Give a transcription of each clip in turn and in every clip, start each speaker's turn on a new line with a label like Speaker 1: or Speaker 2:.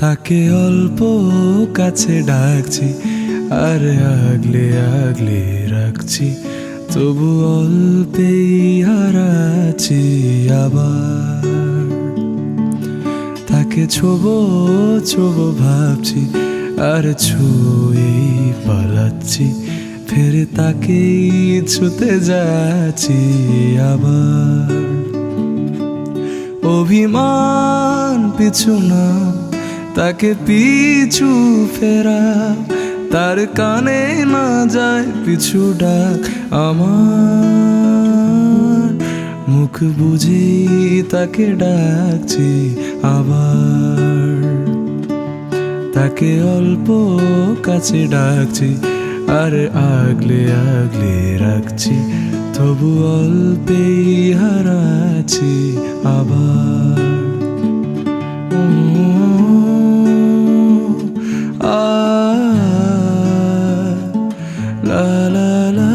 Speaker 1: তাকে অল্প কাছে ডাকছি আর আগলে আগলে রাখছি, তবু অল্পেই হারাচ্ছি আবার। তাকে ছোবো ছোবো ভাবছি আর ছুঁয়েই পালাচ্ছি, ফের তাকেই ছুতে যাচ্ছি আবার। অভিমান পিছু না, তাকে পিছু ফেরা, তার কানে না যায় পিছু ডাক আমার। মুখ বুঝি তাকে ডাকছি আবার। তাকে অল্প কাছে ডাকছি আর আগলে আগলে রাখছি, তবু অল্পেই হারাচ্ছি আবার। লা লা লা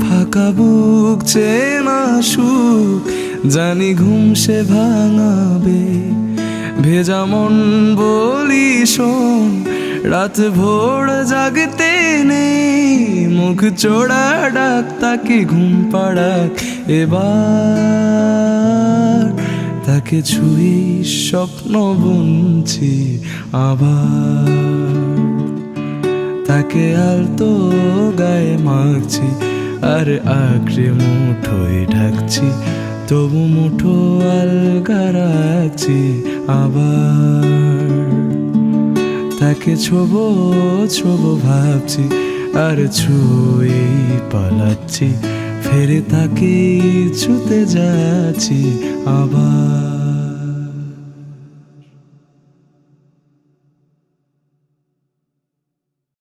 Speaker 1: ফাঁকা বুক চেনা সুখ জানি ঘুম সে ভাঙাবে, ভেজা মন বলি শোন রাত ভোর জাগতে নেই। মুখ চোড়া ডাক তাকে ঘুম পাড়াক এবার। তাকে ছুঁয়ে স্বপ্ন বুনছি আবার। তাকে আলতো গায়ে মাখছি আর আঁকড়ে মুঠোয় ঢাকছি, তবু মুঠো আলগা রাখছি আবার। তাকে ছোবো ছোবো ভাবছি আর ছুঁয়েই পালাচ্ছি, ফের তাকে ছুতে যাচ্ছি আবার।